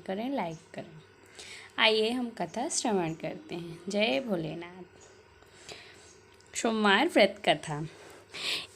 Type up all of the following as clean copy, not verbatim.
करें, लाइक करें। आइए हम कथा श्रवण करते हैं। जय भोलेनाथ। सोमवार व्रत कथा।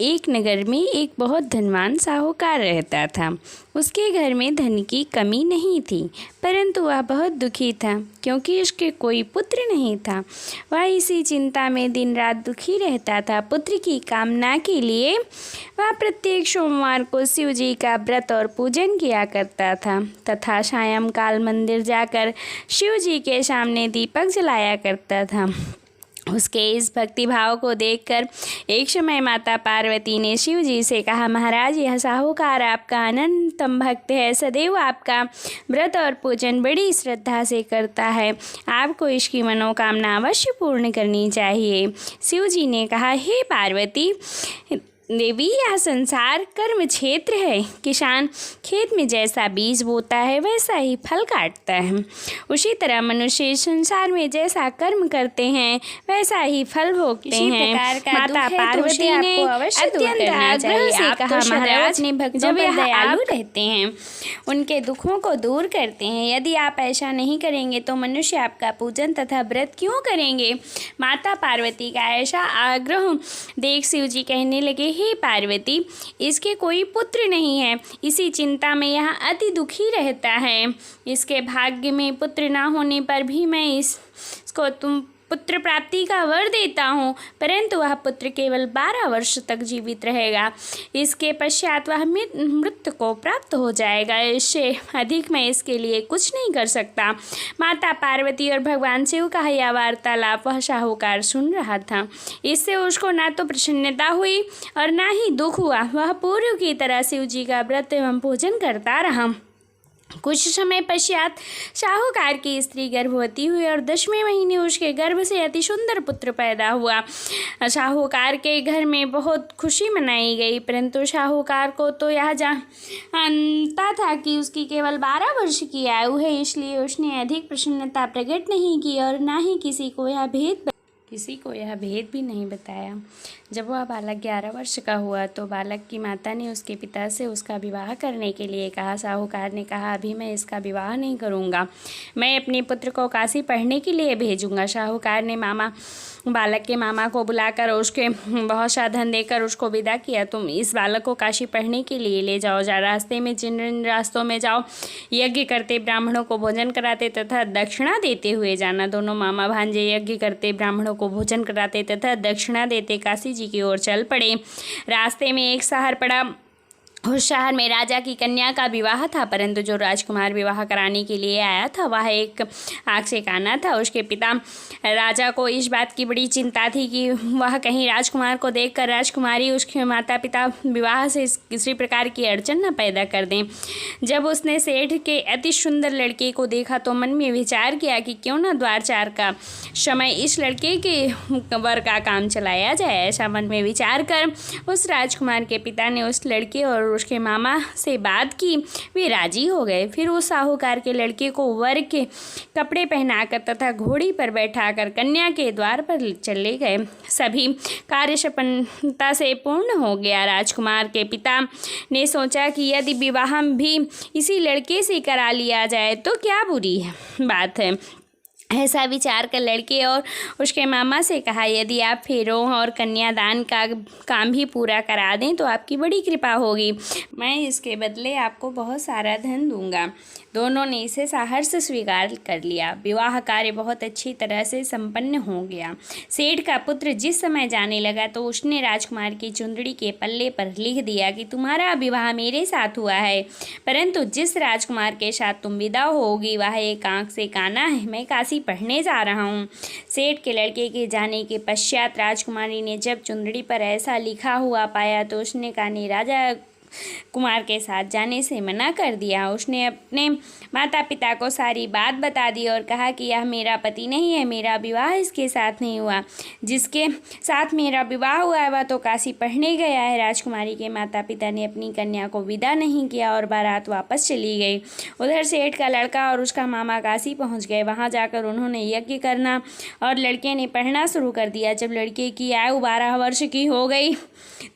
एक नगर में एक बहुत धनवान साहूकार रहता था। उसके घर में धन की कमी नहीं थी, परंतु वह बहुत दुखी था क्योंकि उसके कोई पुत्र नहीं था। वह इसी चिंता में दिन रात दुखी रहता था। पुत्र की कामना के लिए वह प्रत्येक सोमवार को शिव जी का व्रत और पूजन किया करता था तथा सायंकाल मंदिर जाकर शिव जी के सामने दीपक जलाया करता था। उसके इस भक्ति भाव को देखकर एक समय माता पार्वती ने शिव जी से कहा, महाराज, यह साहूकार आपका अनंतम भक्त है, सदैव आपका व्रत और पूजन बड़ी श्रद्धा से करता है, आपको इसकी मनोकामना अवश्य पूर्ण करनी चाहिए। शिव जी ने कहा, हे पार्वती देवी, यह संसार कर्म क्षेत्र है। किसान खेत में जैसा बीज बोता है वैसा ही फल काटता है। उसी तरह मनुष्य संसार में जैसा कर्म करते हैं वैसा ही फल भोगते हैं। माता पार्वती ने अत्यंत आग्रह से कहा, महाराज, अपने भक्तों पर दयालु रहते हैं, उनके दुखों को दूर करते हैं। यदि आप ऐसा नहीं करेंगे तो मनुष्य आपका पूजन तथा व्रत क्यों करेंगे? माता पार्वती का ऐसा आग्रह देख शिव जी कहने लगे, हे पार्वती, इसके कोई पुत्र नहीं है, इसी चिंता में यह अति दुखी रहता है। इसके भाग्य में पुत्र न होने पर भी मैं इसको तुम पुत्र प्राप्ति का वर देता हूँ, परंतु वह पुत्र केवल 12 वर्ष तक जीवित रहेगा। इसके पश्चात वह मृत्यु को प्राप्त हो जाएगा। इससे अधिक मैं इसके लिए कुछ नहीं कर सकता। माता पार्वती और भगवान शिव का यह वार्तालाप वह साहूकार सुन रहा था। इससे उसको ना तो प्रसन्नता हुई और ना ही दुख हुआ। वह पूर्व की तरह शिव जी का व्रत एवं पूजन करता रहा। कुछ समय पश्चात साहूकार की स्त्री गर्भवती हुई और 10वें महीने उसके गर्भ से अति सुंदर पुत्र पैदा हुआ। साहूकार के घर में बहुत खुशी मनाई गई, परंतु साहूकार को तो यह जानता था कि उसकी केवल 12 वर्ष की आयु है, इसलिए उसने अधिक प्रसन्नता प्रकट नहीं की और ना ही किसी को यह भेद भी नहीं बताया। जब वह बालक 11 वर्ष का हुआ तो बालक की माता ने उसके पिता से उसका विवाह करने के लिए कहा। साहूकार ने कहा, अभी मैं इसका विवाह नहीं करूँगा, मैं अपने पुत्र को काशी पढ़ने के लिए भेजूँगा। साहूकार ने बालक के मामा को बुलाकर उसके बहुत सा धन देकर उसको विदा किया। तुम इस बालक को काशी पढ़ने के लिए ले जाओ। रास्ते में जिन रास्तों में जाओ, यज्ञ करते ब्राह्मणों को भोजन कराते तथा दक्षिणा देते हुए जाना। दोनों मामा भांजे यज्ञ करते ब्राह्मणों को भोजन कराते तथा दक्षिणा देते काशी जी की ओर चल पड़े। रास्ते में एक शहर पड़ा। उस शहर में राजा की कन्या का विवाह था, परंतु जो राजकुमार विवाह कराने के लिए आया था वह एक आँख से काना था। उसके पिता राजा को इस बात की बड़ी चिंता थी कि वह कहीं राजकुमार को देखकर राजकुमारी उसके माता पिता विवाह से किसी प्रकार की अड़चन न पैदा कर दें। जब उसने सेठ के अति सुंदर लड़के को देखा तो मन में विचार किया कि क्यों न द्वारचार का समय इस लड़के के वर का काम चलाया जाए। ऐसा मन में विचार कर उस राजकुमार के पिता ने उस लड़के और उसके मामा से बात की। वे राजी हो गए। फिर उस साहूकार के लड़के को वर के कपड़े पहनाकर तथा घोड़ी पर बैठाकर कन्या के द्वार पर चले गए। सभी कार्य सफलता से पूर्ण हो गया। राजकुमार के पिता ने सोचा कि यदि विवाह भी इसी लड़के से करा लिया जाए तो क्या बुरी बात है। ऐसा विचार कर लड़के और उसके मामा से कहा, यदि आप फेरों और कन्यादान का काम भी पूरा करा दें तो आपकी बड़ी कृपा होगी, मैं इसके बदले आपको बहुत सारा धन दूंगा। दोनों ने इसे सहर्ष स्वीकार कर लिया। विवाह कार्य बहुत अच्छी तरह से संपन्न हो गया। सेठ का पुत्र जिस समय जाने लगा तो उसने राजकुमार की चुंदड़ी के पल्ले पर लिख दिया कि तुम्हारा विवाह मेरे साथ हुआ है, परंतु जिस राजकुमार के साथ तुम विदा होगी वह एक आँख से काना है, मैं काशी पढ़ने जा रहा हूँ। सेठ के लड़के के जाने के पश्चात राजकुमारी ने जब चुंदड़ी पर ऐसा लिखा हुआ पाया तो उसने कानी राजा कुमार के साथ जाने से मना कर दिया। उसने अपने माता पिता को सारी बात बता दी और कहा कि यह मेरा पति नहीं है, मेरा विवाह इसके साथ नहीं हुआ। जिसके साथ मेरा विवाह हुआ है वह तो काशी पढ़ने गया है। राजकुमारी के माता पिता ने अपनी कन्या को विदा नहीं किया और बारात वापस चली गई। उधर सेठ का लड़का और उसका मामा काशी पहुंच गए। वहां जाकर उन्होंने यज्ञ करना और लड़के ने पढ़ना शुरू कर दिया। जब लड़के की आयु 12 वर्ष की हो गई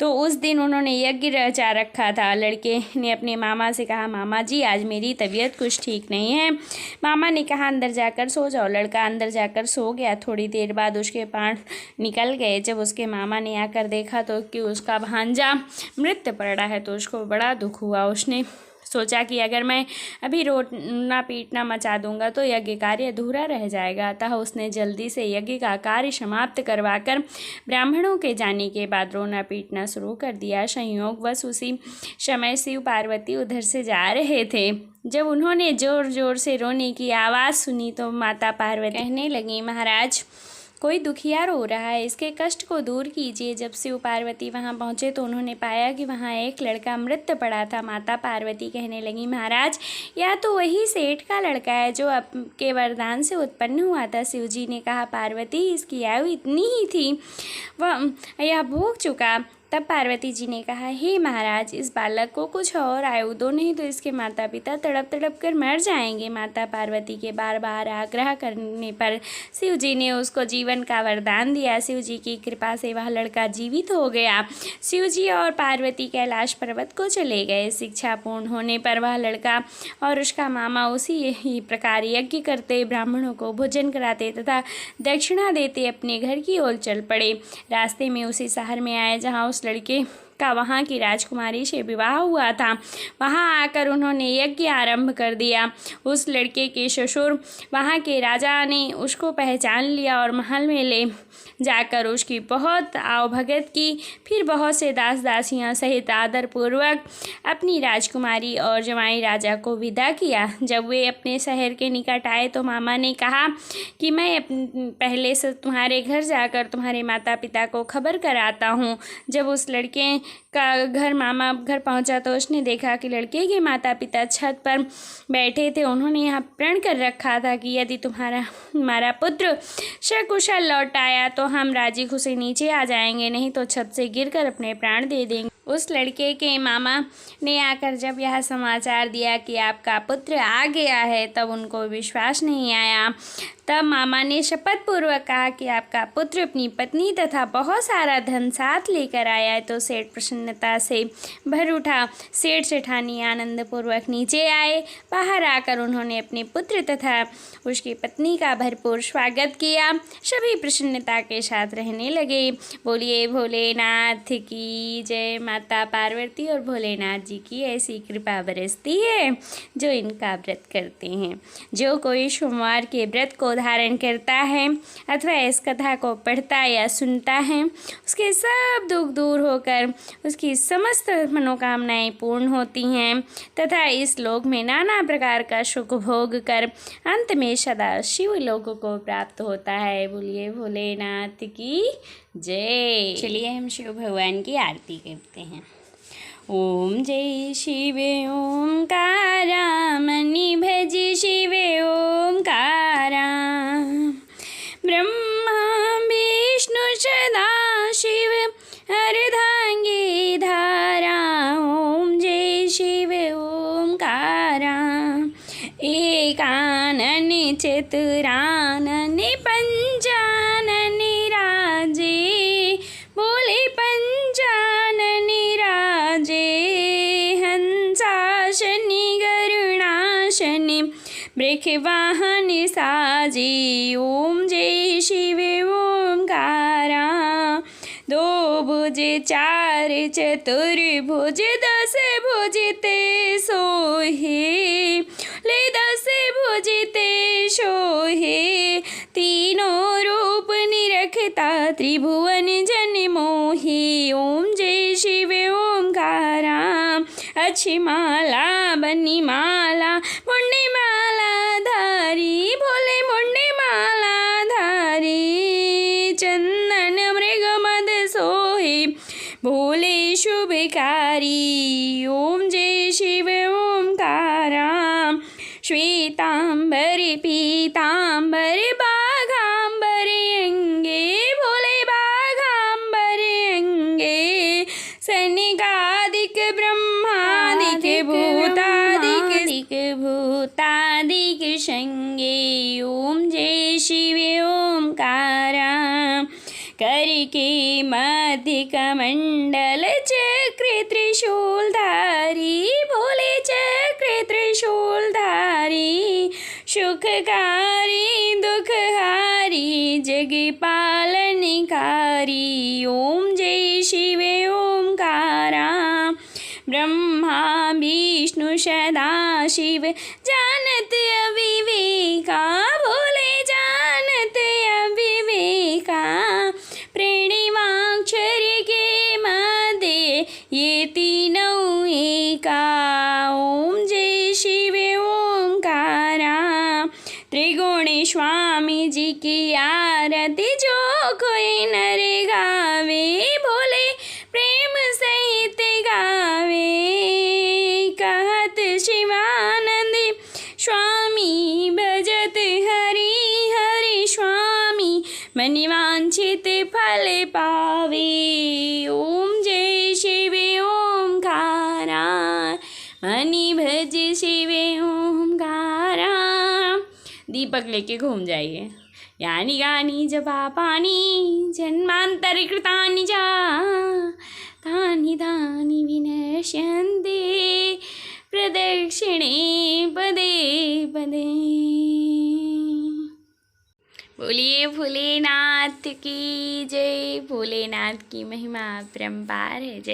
तो उस दिन उन्होंने यज्ञ रचा रखा रखा था। लड़के ने अपने मामा से कहा, मामा जी आज मेरी तबीयत कुछ ठीक नहीं है। मामा ने कहा अंदर जाकर सो जाओ। लड़का अंदर जाकर सो गया। थोड़ी देर बाद उसके प्राण निकल गए। जब उसके मामा ने आकर देखा तो कि उसका भांजा मृत पड़ा है तो उसको बड़ा दुख हुआ। उसने सोचा कि अगर मैं अभी रोना पीटना मचा दूंगा तो यज्ञ कार्य अधूरा रह जाएगा। अतः उसने जल्दी से यज्ञ का कार्य समाप्त करवाकर ब्राह्मणों के जाने के बाद रोना पीटना शुरू कर दिया। संयोगवश उसी समय शिव पार्वती उधर से जा रहे थे। जब उन्होंने जोर जोर से रोने की आवाज़ सुनी तो माता पार्वती कहने लगी, महाराज कोई दुखिया रो रहा है, इसके कष्ट को दूर कीजिए। जब शिव पार्वती वहां पहुंचे तो उन्होंने पाया कि वहां एक लड़का मृत पड़ा था। माता पार्वती कहने लगी, महाराज यह तो वही सेठ का लड़का है जो आपके वरदान से उत्पन्न हुआ था। शिव जी ने कहा, पार्वती इसकी आयु इतनी ही थी, वह यह भोग चुका। तब पार्वती जी ने कहा, हे महाराज इस बालक को कुछ और आयु दो, नहीं तो इसके माता पिता तड़प तड़प कर मर जाएंगे। माता पार्वती के बार बार आग्रह करने पर शिव जी ने उसको जीवन का वरदान दिया। शिव जी की कृपा से वह लड़का जीवित हो गया। शिव जी और पार्वती कैलाश पर्वत को चले गए। शिक्षा पूर्ण होने पर वह लड़का और उसका मामा उसी ही प्रकार यज्ञ करते, ब्राह्मणों को भोजन कराते तथा दक्षिणा देते अपने घर की ओर चल पड़े। रास्ते में उसी शहर में आए जहाँ उस लड़के का वहाँ की राजकुमारी से विवाह हुआ था। वहाँ आकर उन्होंने यज्ञ आरंभ कर दिया। उस लड़के के ससुर वहाँ के राजा ने उसको पहचान लिया और महल में ले जाकर उसकी बहुत आवभगत की। फिर बहुत से दास दासियाँ सहित आदरपूर्वक अपनी राजकुमारी और जमाई राजा को विदा किया। जब वे अपने शहर के निकट आए तो मामा ने कहा कि मैं पहले से तुम्हारे घर जाकर तुम्हारे माता पिता को खबर कराता हूँ। जब उस लड़के का घर मामा घर पहुंचा तो उसने देखा कि लड़के के माता पिता छत पर बैठे थे। उन्होंने यहाँ प्रण कर रखा था कि यदि हमारा पुत्र सकुशल लौट आया तो हम राजी खुशी नीचे आ जाएंगे, नहीं तो छत से गिरकर अपने प्राण दे देंगे। उस लड़के के मामा ने आकर जब यह समाचार दिया कि आपका पुत्र आ गया है तब उनको विश्वास नहीं आया। तब मामा ने शपथ पूर्वक कहा कि आपका पुत्र अपनी पत्नी तथा बहुत सारा धन साथ लेकर आया है। तो सेठ प्रसन्नता से भर उठा। सेठ सेठानी आनंद पूर्वक नीचे आए। बाहर आकर उन्होंने अपने पुत्र तथा उसकी पत्नी का भरपूर स्वागत किया। सभी प्रसन्नता के साथ रहने लगे। बोलिए भोलेनाथ की जय। माता पार्वती और भोलेनाथ जी की ऐसी कृपा बरसती है जो इनका व्रत करते हैं। जो कोई सोमवार के व्रत को धारण करता है अथवा इस कथा को पढ़ता या सुनता है उसके सब दुख दूर होकर उसकी समस्त मनोकामनाएं पूर्ण होती हैं तथा इस लोक में नाना प्रकार का सुख भोग कर अंत में सदा शिव लोक को प्राप्त होता है। बोलिए भोलेनाथ की जय। चलिए हम शिव भगवान की आरती करते हैं। ओम जय शिव ओंकारा मनि भज शिव ओंकारा ब्रह्मा विष्णु सदा शिव अर्धांगी धारा। ओम जय शिव ओंकारा एकानन चतुरानन पंचानन राजे। बोले पंचानन राजे हंसाशनि गरुणाशनि वृषवाहन साजे। ओम जय शिव ओंकारा दो भुज चार चतुर्भुज दस भुज ते सोहे ले दस भुज ते सोहे। तीनों रूप निरखता त्रिभुवन जन मोहि। ओम जय शिव ओंकारा अच्छी माला बनी माला मुंडी माला धारी। भोले मुंडी माला धारी चंदन मृग मद सोहे भोले शुभकारी। ओम जय शिव ओंकारा श्वेतांबर पीतांबर बाघांबर अंगे। भोले बाघांबर अंगे सनिकादिक ब्रह्मादिक भूतादिक संगे। ओम जय शिव ओंकारा करके मध्य कमंडल चक्र त्रिशूलधारी, भोले चक्र त्रिशूलधारी, सुखकारी दुखहारी जग पालनकारी। ओम जय शिव ओमकारा, ब्रह्मा विष्णु सदा शिव जानत अविवेका, भोले जानत अविवेका। प्रणवाक्षर के मध्य ये तीनों एका। ओम जय शिव ओमकारा, त्रिगुण स्वामी जी की आरती जो कोई नर गावे, भोले प्रेम सहित गावे। कहत शिवानंद स्वामी भजत हरि हरि स्वामी, मन वांछित फल पावे। ओम जय शिव ओमकारा, मनि भज शिव ओमकारा। दीपक लेके घूम जाइए। यानी गानी जपा पानी जन्मांतर कृतानि जा, तानि तानि विनश्यन्ति प्रदक्षिणे पदे पदे। बोलिए भोलेनाथ की जय। भोलेनाथ की महिमा अपरंपार है। जय।